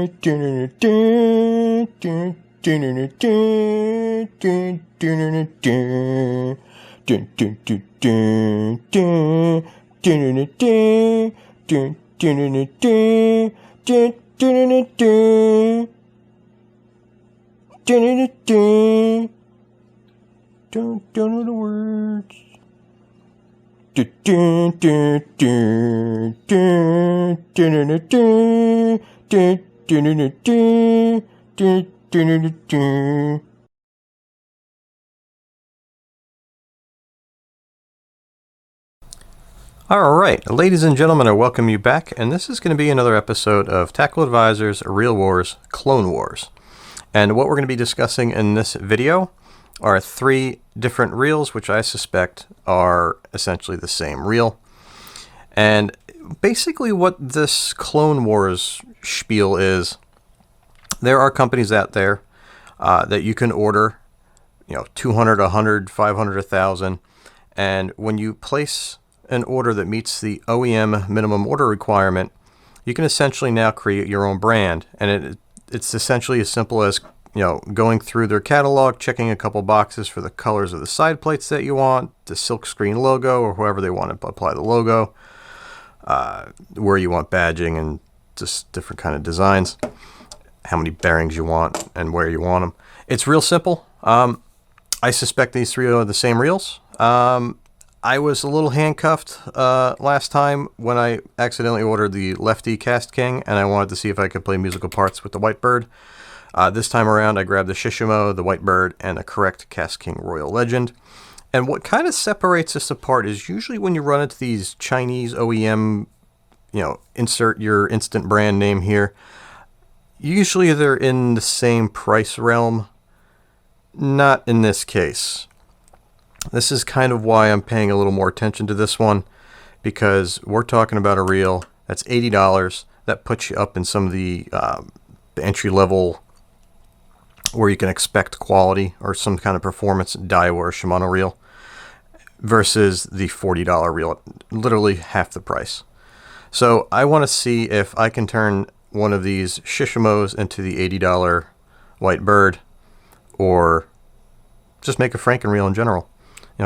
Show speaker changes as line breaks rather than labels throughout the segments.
Don't know the words. Alright, ladies and gentlemen, I welcome you back, and this is going to be another episode of Tackle Advisors Reel Wars Clone Wars. And what we're going to be discussing in this video are 3 different reels, which I suspect are essentially the same reel. And basically what this Clone Wars spiel is, there are companies out there that you can order, 200, 100, 500, 1,000, and when you place an order that meets the OEM minimum order requirement, you can essentially now create your own brand. And it's essentially as simple as going through their catalog, checking a couple boxes for the colors of the side plates that you want, the silkscreen logo, or whoever they want to apply the logo, where you want badging and just different kind of designs, how many bearings you want and where you want them. It's real simple. I suspect these 3 are the same reels. I was a little handcuffed last time when I accidentally ordered the lefty Kast King, and I wanted to see if I could play musical parts with the Whitebird. This time around, I grabbed the Shishamo, the Whitebird, and the correct Kastking Royal Legend. And what kind of separates this apart is usually when you run into these Chinese OEM, insert your instant brand name here, usually they're in the same price realm. Not in this case. This is kind of why I'm paying a little more attention to this one, because we're talking about a reel that's $80. That puts you up in some of the entry-level where you can expect quality or some kind of performance Daiwa or Shimano reel versus the $40 reel, literally half the price. So I want to see if I can turn one of these Shishamos into the $80 Whitebird, or just make a frankenreel in general.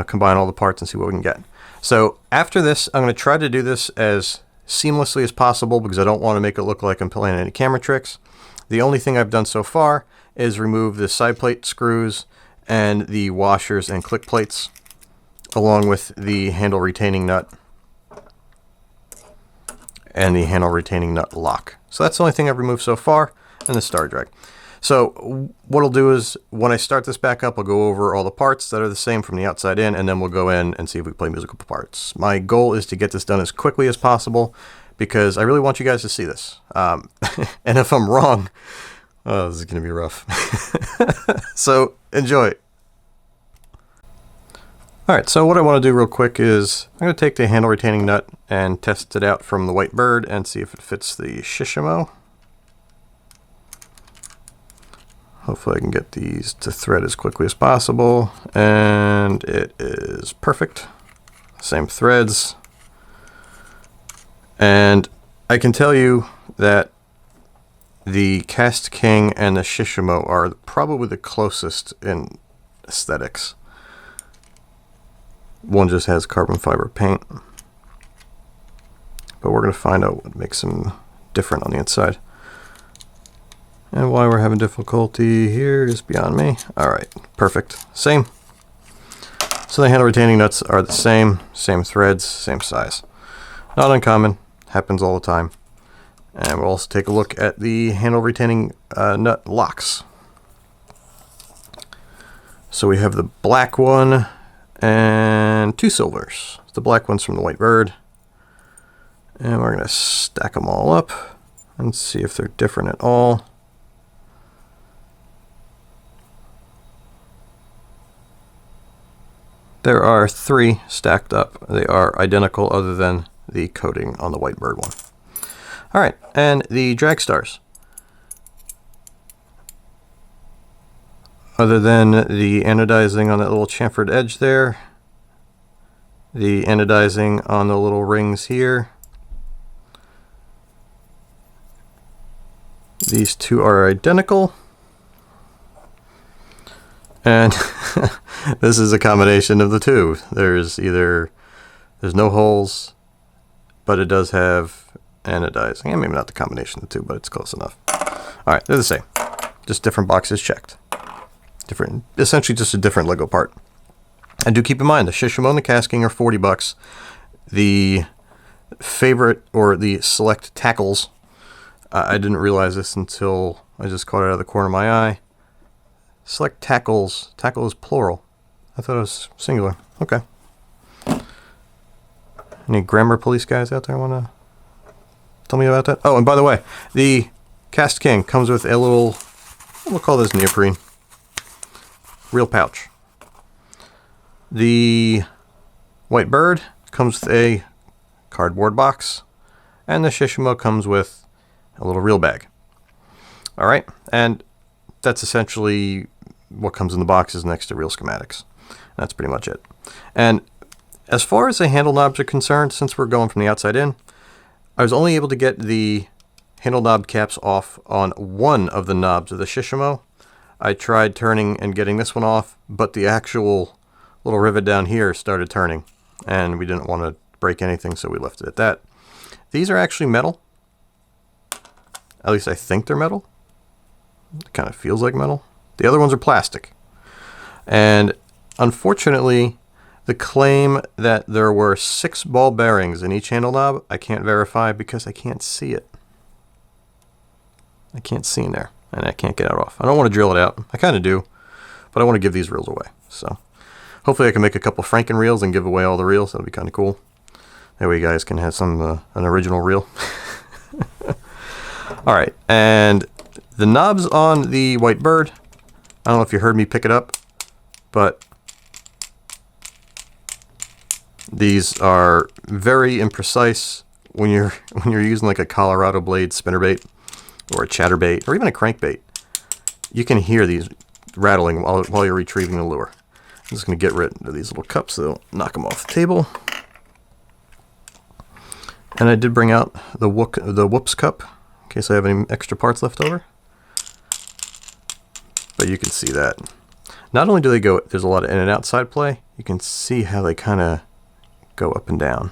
Combine all the parts and see what we can get. So after this, I'm going to try to do this as seamlessly as possible because I don't want to make it look like I'm playing any camera tricks. The only thing I've done so far is remove the side plate screws and the washers and click plates, along with the handle retaining nut and the handle retaining nut lock. So that's the only thing I've removed so far, and the star drag. So what I'll do is when I start this back up, I'll go over all the parts that are the same from the outside in, and then we'll go in and see if we play musical parts. My goal is to get this done as quickly as possible because I really want you guys to see this. And if I'm wrong, this is going to be rough. So enjoy. Alright, so what I want to do real quick is I'm going to take the handle retaining nut and test it out from the Whitebird and see if it fits the Shishamo. Hopefully I can get these to thread as quickly as possible, and it is perfect. Same threads. And I can tell you that the Kast King and the Shishamo are probably the closest in aesthetics. One just has carbon fiber paint, but we're going to find out what makes them different on the inside. And why we're having difficulty here is beyond me. Alright, perfect. Same. So the handle retaining nuts are the same threads, same size. Not uncommon, happens all the time. And we'll also take a look at the handle retaining nut locks. So we have the black one and 2 silvers. The black one's from the Whitebird. And we're going to stack them all up and see if they're different at all. There are 3 stacked up. They are identical other than the coating on the Whitebird one. Alright, and the drag stars. Other than the anodizing on that little chamfered edge there, the anodizing on the little rings here, These two are identical. And this is a combination of the two. There's no holes, but it does have anodizing. And maybe not the combination of the two, but it's close enough. All right, they're the same. Just different boxes checked. Different, essentially just a different Lego part. And do keep in mind, the Shishamo and the Kast King are 40 bucks. The favorite, or the select tackles, I didn't realize this until I just caught it out of the corner of my eye. Select tackles, tackle is plural. I thought it was singular. Okay. Any grammar police guys out there want to tell me about that? Oh, and by the way, the Kast King comes with a little, we'll call this neoprene, reel pouch. The White Bird comes with a cardboard box, and the Shishamo comes with a little reel bag. All right, and that's essentially what comes in the boxes next to reel schematics. That's pretty much it. And as far as the handle knobs are concerned, since we're going from the outside in, I was only able to get the handle knob caps off on one of the knobs of the Shishamo. I tried turning and getting this one off, but the actual little rivet down here started turning, and we didn't want to break anything, so we left it at that. These are actually metal. At least I think they're metal. It kind of feels like metal. The other ones are plastic. And unfortunately, the claim that there were 6 ball bearings in each handle knob, I can't verify because I can't see it. I can't see in there, and I can't get it off. I don't want to drill it out. I kind of do, but I want to give these reels away. So hopefully I can make a couple frankenreels and give away all the reels. That'll be kind of cool. That way you guys can have some an original reel. All right, and the knobs on the White Bird, I don't know if you heard me pick it up, but these are very imprecise when you're using like a Colorado blade spinnerbait or a chatterbait or even a crankbait. You can hear these rattling while you're retrieving the lure. I'm just going to get rid of these little cups so they'll knock them off the table. And I did bring out the whoops cup in case I have any extra parts left over. But you can see that. Not only do they go, there's a lot of in and outside play, you can see how they kind of go up and down.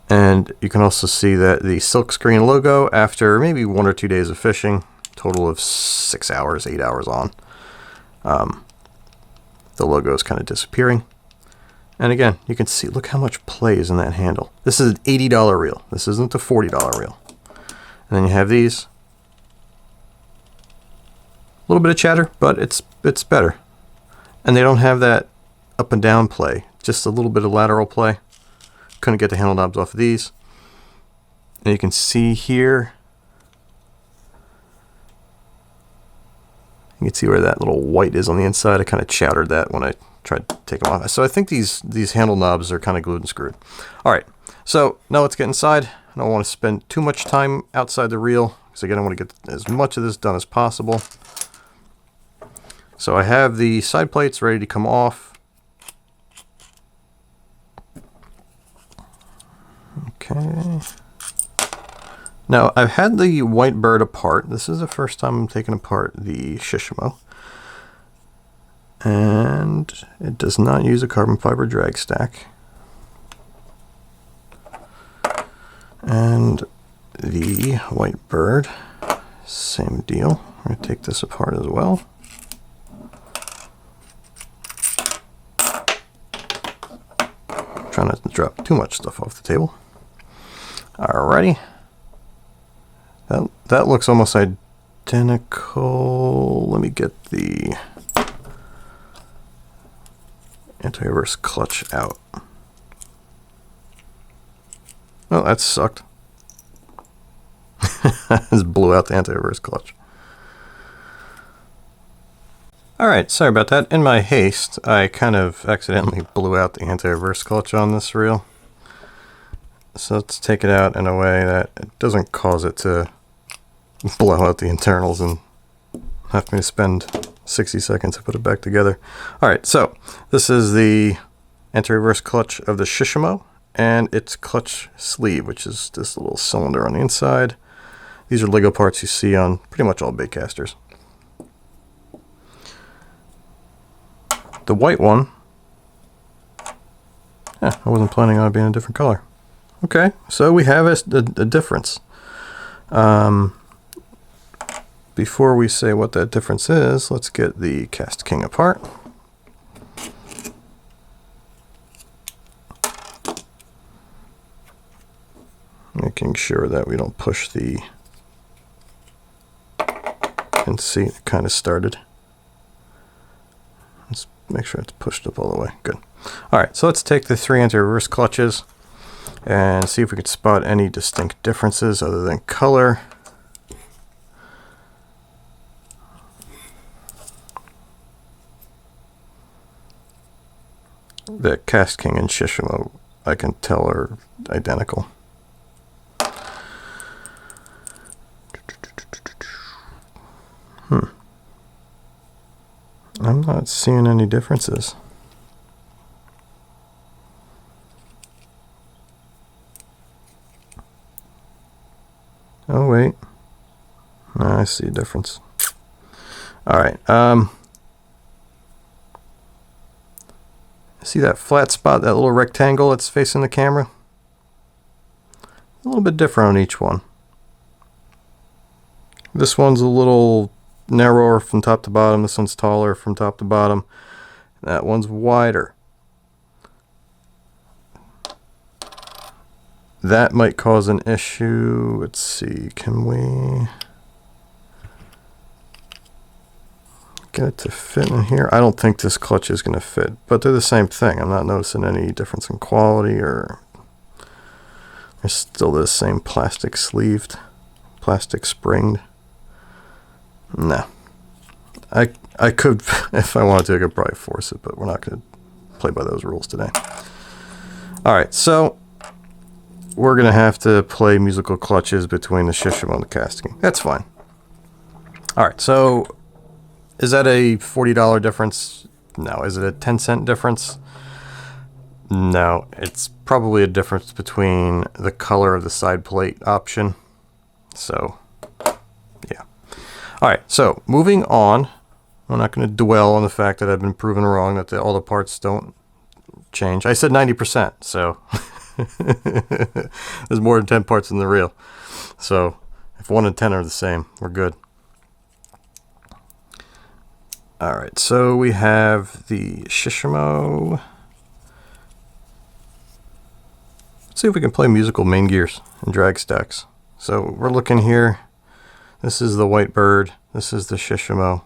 And you can also see that the silkscreen logo, after maybe 1 or 2 days of fishing, total of 6 hours, 8 hours on, the logo is kind of disappearing. And again, you can see, look how much play is in that handle. This is an $80 reel. This isn't a $40 reel. And then you have these. A little bit of chatter, but it's better. And they don't have that up and down play, just a little bit of lateral play. Couldn't get the handle knobs off of these. And you can see here, you can see where that little white is on the inside. I kind of chowdered that when I tried to take them off. So I think these handle knobs are kind of glued and screwed. All right, so now let's get inside. I don't want to spend too much time outside the reel, because again, I want to get as much of this done as possible. So I have the side plates ready to come off. Okay. Now, I've had the White Bird apart. This is the first time I'm taking apart the Shishamo. And it does not use a carbon fiber drag stack. And the White Bird, same deal. I'm going to take this apart as well. Try not to drop too much stuff off the table. Alrighty. That looks almost identical. Let me get the anti-reverse clutch out. Oh, that sucked. Just blew out the anti-reverse clutch. Alright, sorry about that. In my haste, I kind of accidentally blew out the anti-reverse clutch on this reel. So let's take it out in a way that it doesn't cause it to blow out the internals and have me to spend 60 seconds to put it back together. Alright, so this is the anti-reverse clutch of the Shishamo and its clutch sleeve, which is this little cylinder on the inside. These are Lego parts you see on pretty much all baitcasters. The white one, I wasn't planning on it being a different color. Okay, so we have a difference. Before we say what that difference is, let's get the Kast King apart. Making sure that we don't push the, and see, it kind of started. Let's make sure it's pushed up all the way. Good. All right, so let's take the 3 anti-reverse clutches and see if we can spot any distinct differences other than color. The Kast King and Shishamo, I can tell, are identical. I'm not seeing any differences. Oh wait, I see a difference. All right, see that flat spot, that little rectangle that's facing the camera? A little bit different on each one. This one's a little narrower from top to bottom. This one's taller from top to bottom. That one's wider. That might cause an issue. Let's see, can we get it to fit in here? I don't think this clutch is going to fit, but they're the same thing. I'm not noticing any difference in quality, or they're still the same plastic sleeved, plastic springed. No. I could, if I wanted to, I could probably force it, but we're not going to play by those rules today. Alright, so we're going to have to play musical clutches between the Shishamo and the Kastking. That's fine. Alright, so is that a $40 difference? No. Is it a 10-cent difference? No. It's probably a difference between the color of the side plate option. So, yeah. Alright, so moving on. I'm not going to dwell on the fact that I've been proven wrong, that all the parts don't change. I said 90%, so there's more than 10 parts in the reel. So if 1 and 10 are the same, we're good. Alright, so we have the Shishamo. Let's see if we can play musical main gears and drag stacks. So we're looking here. This is the white bird. This is the Shishamo.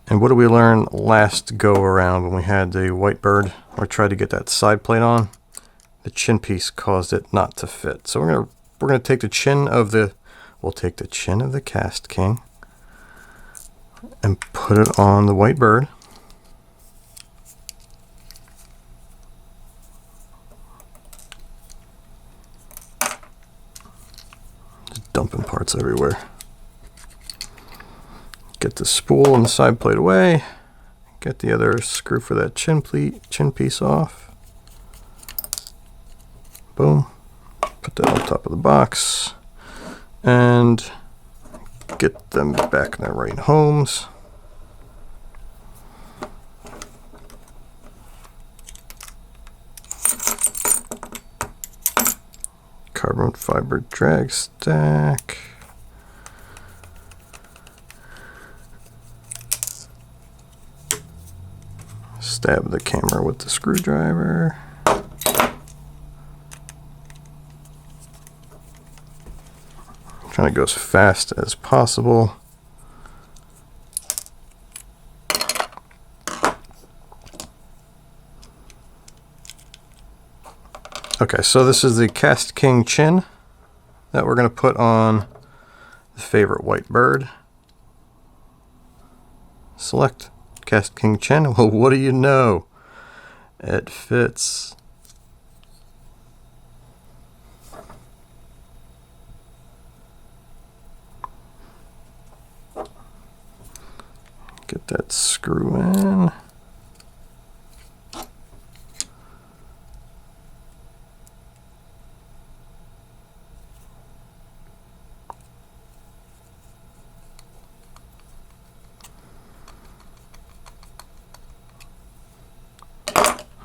And what did we learn last go around when we had the white bird, or tried to get that side plate on? The chin piece caused it not to fit. So we're gonna take the chin of the, we'll take the chin of the Kast King and put it on the white bird. Just dumping parts everywhere. Get the spool and the side plate away. Get the other screw for that chin piece off. Boom. Put that on top of the box. And get them back in their right homes. Carbon fiber drag stack. Stab the camera with the screwdriver. Trying to go as fast as possible. Okay, so this is the Kast King chin that we're going to put on the favorite white bird. Select Kast King chin. Well, what do you know? It fits. Get that screw in.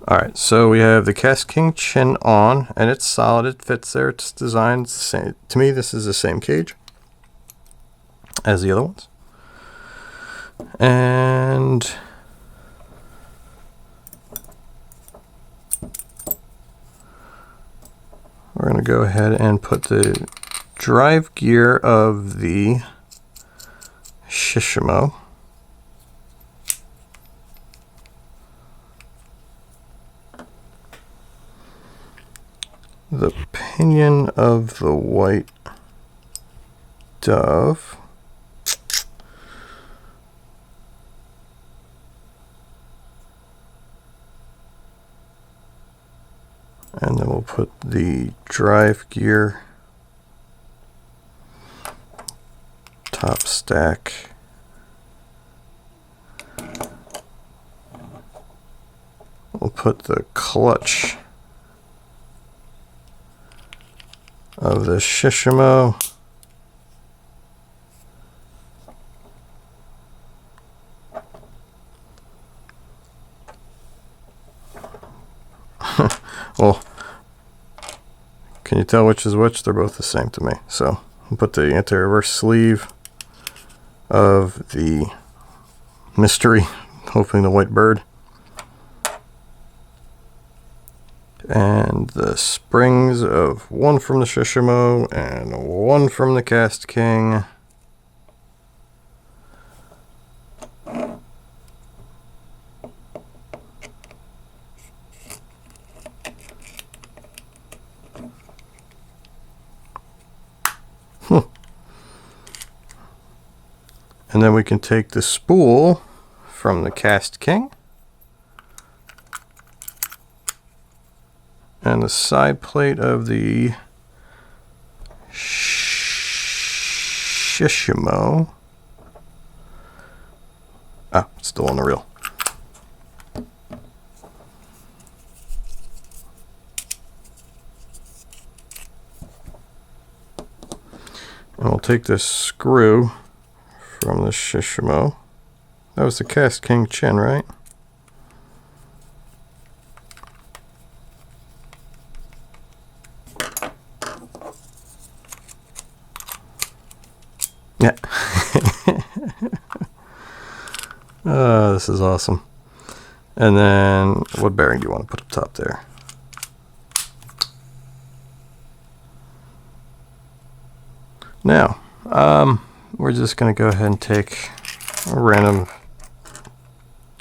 Alright, so we have the Kast King chin on, and it's solid, it fits there, it's designed the same. To me, this is the same cage as the other ones. And we're going to go ahead and put the drive gear of the Shishamo. The pinion of the white dove. And then we'll put the drive gear top stack. We'll put the clutch of the Shishamo. Well, can you tell which is which? They're both the same to me. So we'll put the anti-reverse sleeve of the mystery, hoping the white bird. And the springs of one from the Shishamo and one from the Kast King. And then we can take the spool from the Kast King and the side plate of the Shishamo. Ah, it's still on the reel. And we'll take this screw from the Shishamo. That was the Kast King chin, right? Yeah. This is awesome. And then what bearing do you want to put up top there? Now, we're just going to go ahead and take a random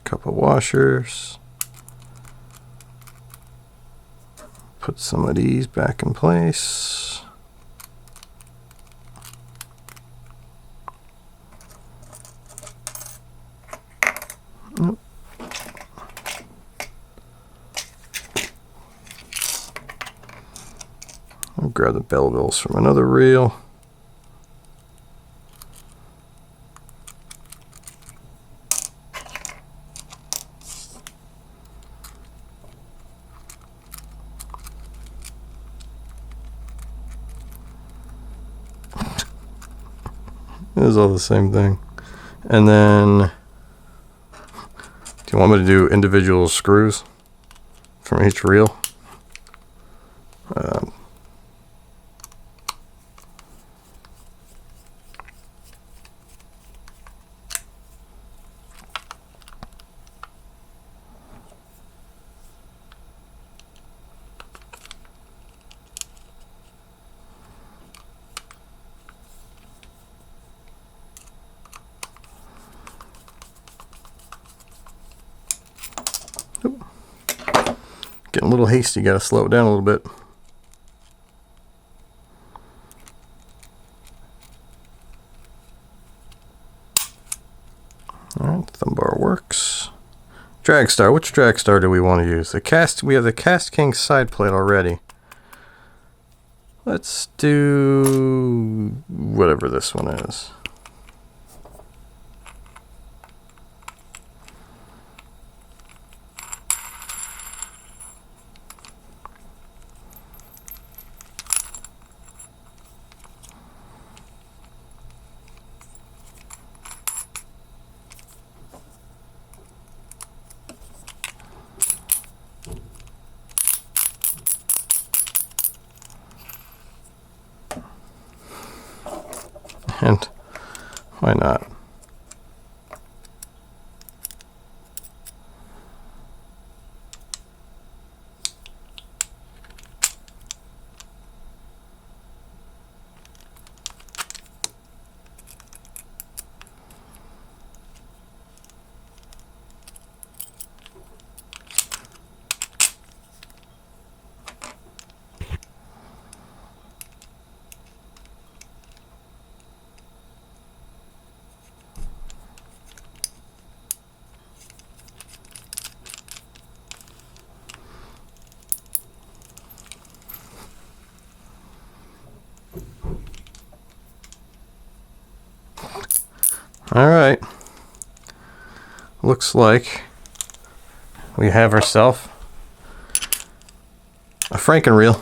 couple washers, put some of these back in place. Nope. I'll grab the bell bills from another reel. It is all the same thing. And then, do you want me to do individual screws from each reel? Getting a little hasty, gotta slow it down a little bit. Alright, thumb bar works. Drag star, which drag star do we want to use? We have the Kast King side plate already. Let's do whatever this one is. And why not? All right. Looks like we have ourselves a frankenreel.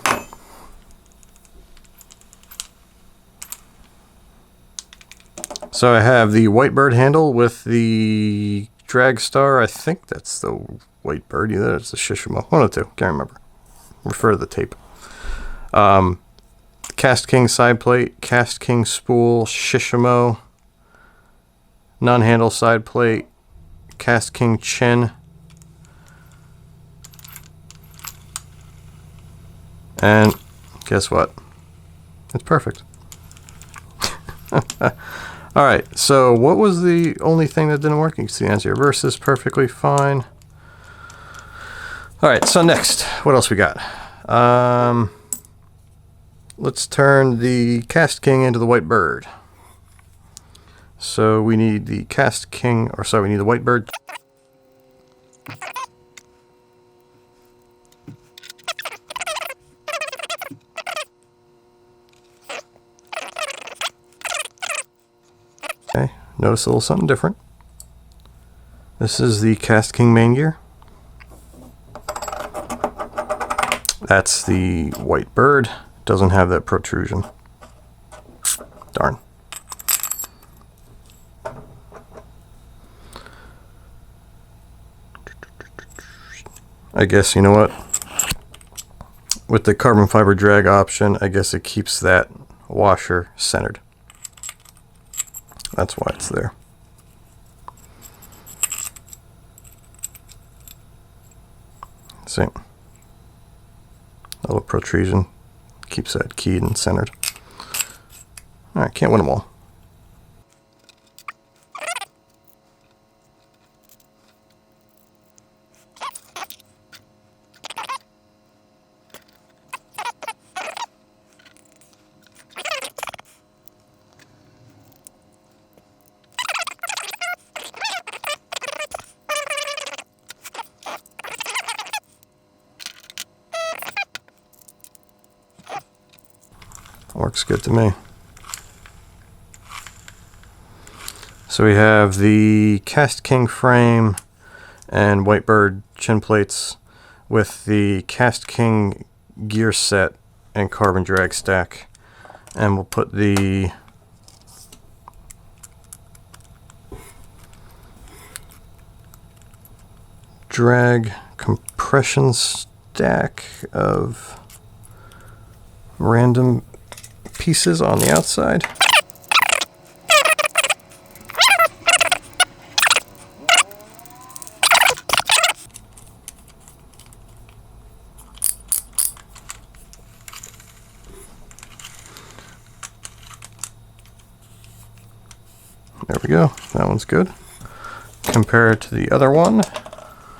So I have the white bird handle with the drag star. I think that's the white bird. Either it's the Shishamo. One of the two. Can't remember. Refer to the tape. Kast King side plate, Kast King spool, Shishamo, non-handle side plate, Kast King chin, and guess what? It's perfect. Alright, so what was the only thing that didn't work? You can see the answer. Reverse is perfectly fine. Alright, so next, what else we got? Let's turn the Kast King into the white bird. So we need the Kast King, or sorry, we need the white bird. Okay, notice a little something different. This is the Kast King main gear. That's the white bird. Doesn't have that protrusion. Darn. I guess, you know what? With the carbon fiber drag option, I guess it keeps that washer centered. That's why it's there. See? A little protrusion. Keeps that keyed and centered. Alright, can't win them all. Works good to me. So we have the Kast King frame and white bird chin plates with the Kast King gear set and carbon drag stack. And we'll put the drag compression stack of random pieces on the outside. There we go. That one's good. Compare it to the other one.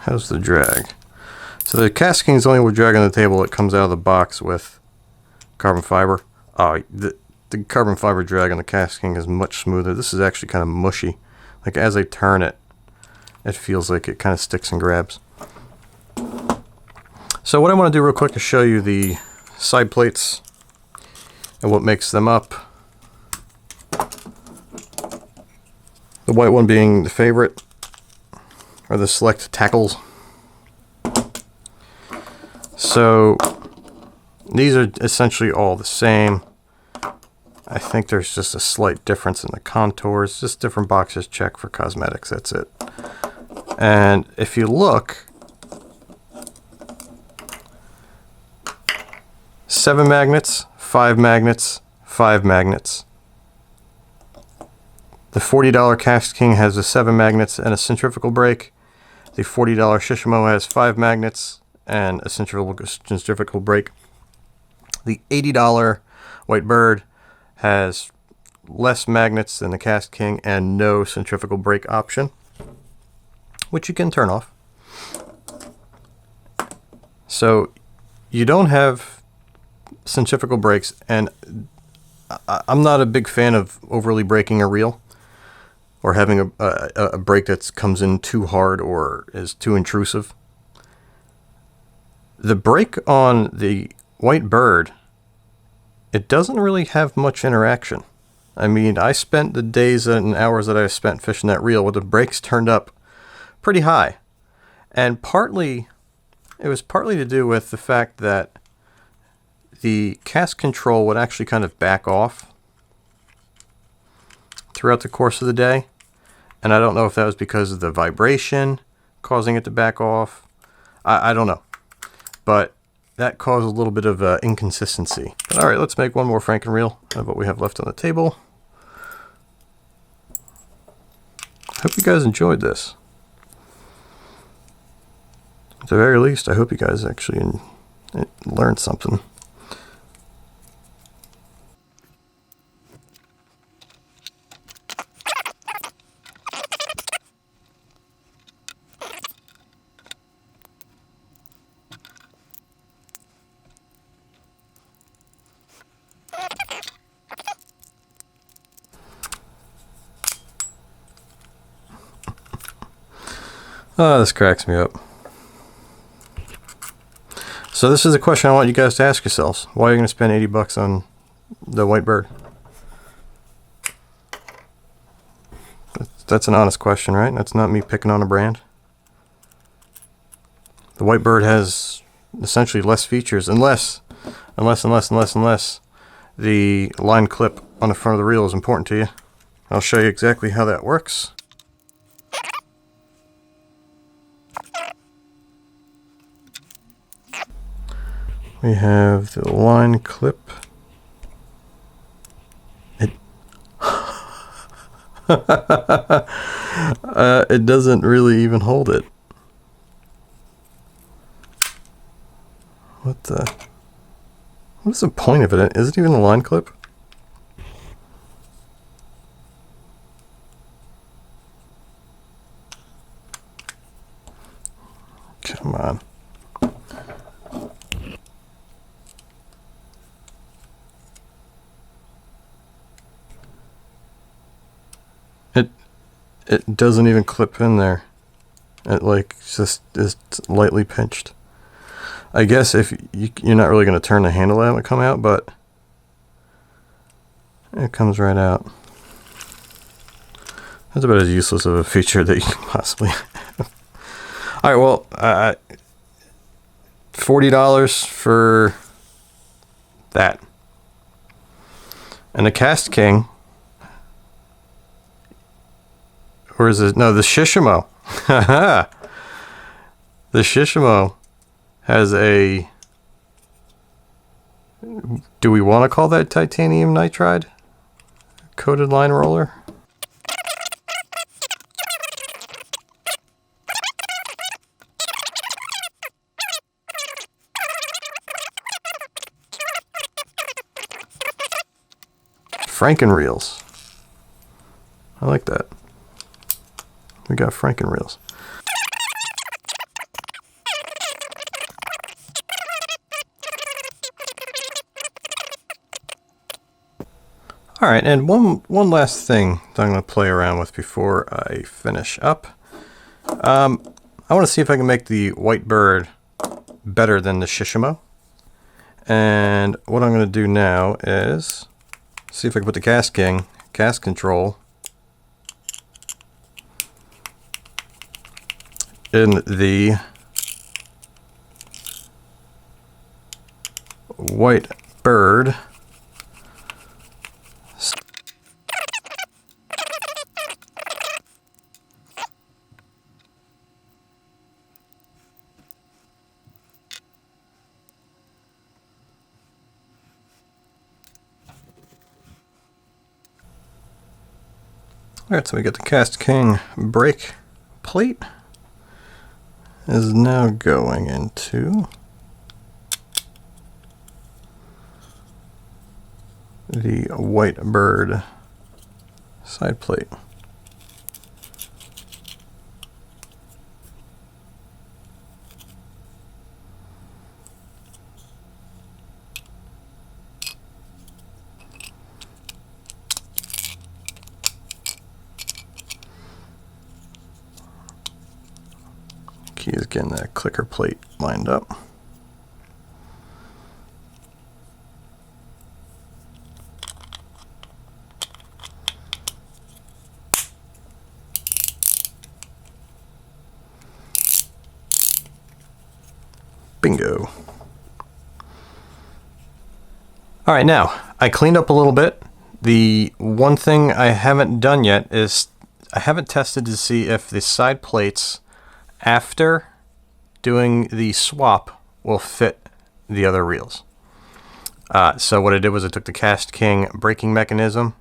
How's the drag? So the Kast King is only with drag on the table. It comes out of the box with carbon fiber. The carbon fiber drag on the Kast King is much smoother. This is actually kind of mushy. Like as I turn it, it feels like it kind of sticks and grabs. So what I want to do real quick is show you the side plates and what makes them up. The white one being the favorite, or the select tackles. So these are essentially all the same. I think there's just a slight difference in the contours, just different boxes checked for cosmetics, that's it. And if you look, 7 magnets, 5 magnets, 5 magnets. The $40 Kast King has 7 magnets and a centrifugal brake. The $40 Shishamo has 5 magnets and a centrifugal brake. The $80 White Bird has less magnets than the Kast King and no centrifugal brake option, which you can turn off. So you don't have centrifugal brakes, and I'm not a big fan of overly braking a reel or having a brake that comes in too hard or is too intrusive. The brake on the White Bird, it doesn't really have much interaction. I mean, I spent the days and hours that I spent fishing that reel with the brakes turned up pretty high. And it was partly to do with the fact that the cast control would actually kind of back off throughout the course of the day. And I don't know if that was because of the vibration causing it to back off. I don't know. But that caused a little bit of inconsistency. But all right, let's make one more frankenreel of what we have left on the table. Hope you guys enjoyed this. At the very least, I hope you guys actually learned something. Oh, this cracks me up. So this is a question I want you guys to ask yourselves. Why are you going to spend 80 bucks on the White Bird? That's an honest question, right? That's not me picking on a brand. The White Bird has essentially less features, unless the line clip on the front of the reel is important to you. I'll show you exactly how that works. We have the line clip. It doesn't really even hold it. What's the point of it? Is it even a line clip? Come on. It doesn't even clip in there. It like just is lightly pinched. I guess if you're not really going to turn the handle out and come out, but it comes right out. That's about as useless of a feature that you can possibly have. All right, well, $40 for that. And the Kast King, or is it? No, the Shishamo. The Shishamo has a, do we want to call that titanium nitride coated line roller? Frankenreels. I like that. We got Frankenreels. All right, and one last thing that I'm going to play around with before I finish up. I want to see if I can make the White Bird better than the Shishamo. And what I'm going to do now is see if I can put the Kast King cast control in the White Bird. Alright, so we get the Kast King brake plate is now going into the white bird side plate. Key is getting that clicker plate lined up. Bingo. All right, now I cleaned up a little bit. The one thing I haven't done yet is I haven't tested to see if the side plates after doing the swap will fit the other reels. So what I did was I took the Kast King braking mechanism,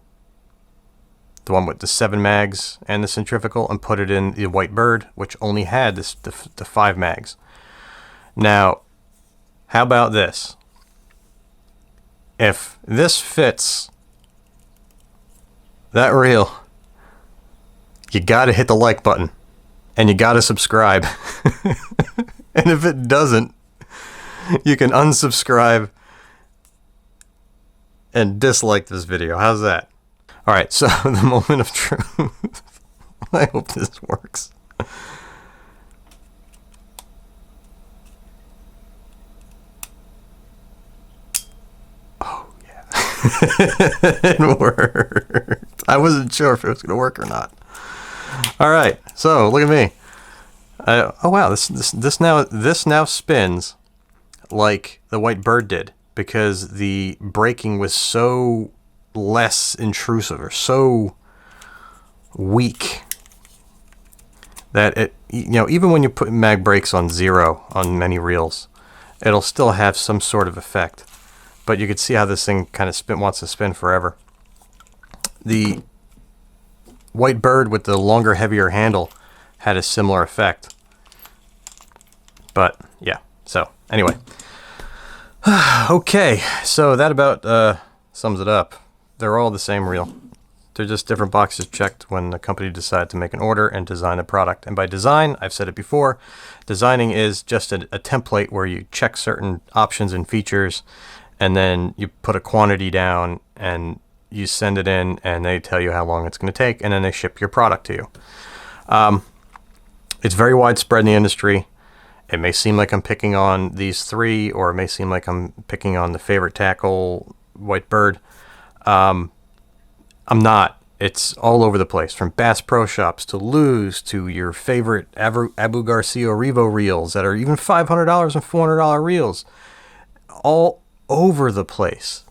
the one with the 7 mags and the centrifugal, and put it in the white bird, which only had the 5 mags. Now, how about this? If this fits that reel, you gotta hit the like button. And you gotta subscribe. And if it doesn't, you can unsubscribe and dislike this video. How's that? Alright, so the moment of truth. I hope this works. Oh, yeah. It worked. I wasn't sure if it was going to work or not. All right, so look at me. Oh wow, this now spins like the white bird did, because the braking was so less intrusive or so weak that it, even when you put mag brakes on 0 on many reels, it'll still have some sort of effect. But you can see how this thing kind of wants to spin forever. The white bird with the longer, heavier handle had a similar effect. But yeah, so anyway. Okay, so that about sums it up. They're all the same reel. They're just different boxes checked when the company decided to make an order and design a product. And by design, I've said it before, designing is just a template where you check certain options and features, and then you put a quantity down and you send it in, and they tell you how long it's going to take, and then they ship your product to you. It's very widespread in the industry. It may seem like I'm picking on these 3, or it may seem like I'm picking on the favorite tackle, white bird. I'm not. It's all over the place, from Bass Pro Shops to Lew's to your favorite Abu Garcia Revo reels that are even $500 and $400 reels. All over the place.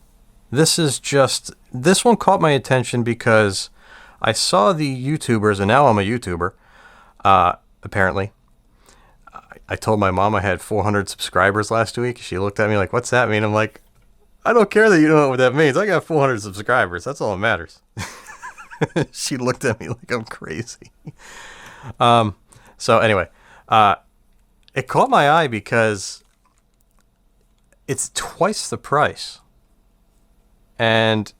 This one caught my attention because I saw the YouTubers, and now I'm a YouTuber, apparently. I told my mom I had 400 subscribers last week. She looked at me like, what's that mean? I'm like, I don't care that you don't know what that means. I got 400 subscribers. That's all that matters. She looked at me like I'm crazy. So anyway, it caught my eye because it's twice the price. And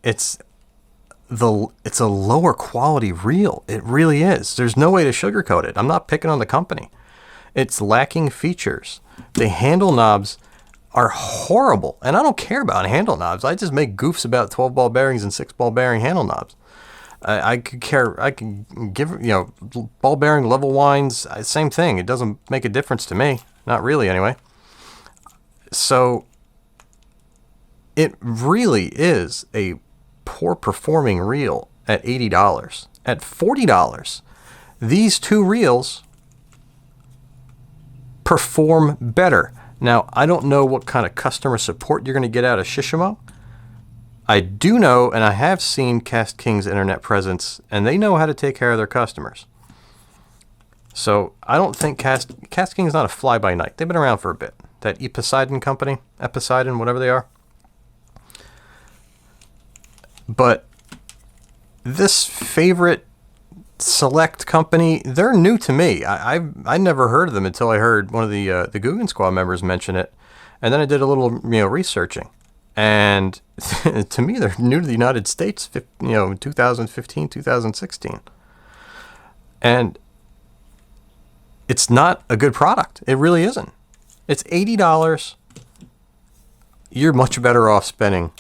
it's a lower quality reel. It really is. There's no way to sugarcoat it. I'm not picking on the company. It's lacking features. The handle knobs are horrible, and I don't care about handle knobs. I just make goofs about 12 ball bearings and 6 ball bearing handle knobs. I could give, ball bearing level winds, same thing. It doesn't make a difference to me. Not really, anyway. So it really is a poor performing reel at $80. At $40, these 2 reels perform better. Now, I don't know what kind of customer support you're going to get out of Shishamo. I do know, and I have seen Kast King's internet presence, and they know how to take care of their customers. So I don't think Kast King is not a fly-by-night. They've been around for a bit. That Eposeidon company, whatever they are. But this favorite select company, they're new to me. I never heard of them until I heard one of the Googan Squad members mention it, and then I did a little researching, and to me they're new to the United States, 2015, 2016, and it's not a good product. It really isn't. It's $80. You're much better off spending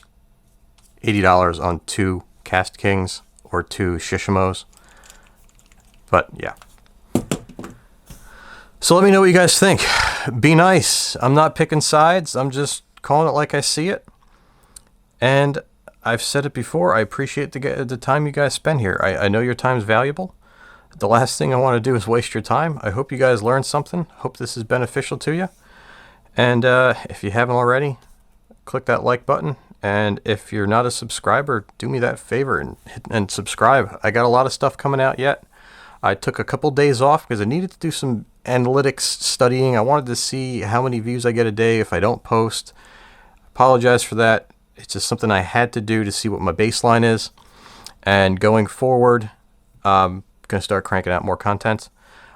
$80 on 2 Kast Kings or 2 Shishamos. But yeah. So let me know what you guys think. Be nice. I'm not picking sides. I'm just calling it like I see it. And I've said it before. I appreciate the time you guys spend here. I know your time's valuable. The last thing I want to do is waste your time. I hope you guys learned something. Hope this is beneficial to you. And if you haven't already, click that like button. And if you're not a subscriber, do me that favor and subscribe. I got a lot of stuff coming out yet. I took a couple days off because I needed to do some analytics studying. I wanted to see how many views I get a day if I don't post. Apologize for that. It's just something I had to do to see what my baseline is. And going forward, I'm going to start cranking out more content.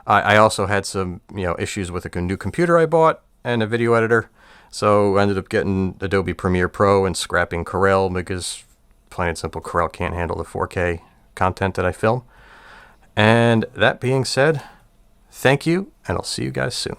I also had some issues with a new computer I bought and a video editor. So I ended up getting Adobe Premiere Pro and scrapping Corel because plain and simple Corel can't handle the 4K content that I film. And that being said, thank you, and I'll see you guys soon.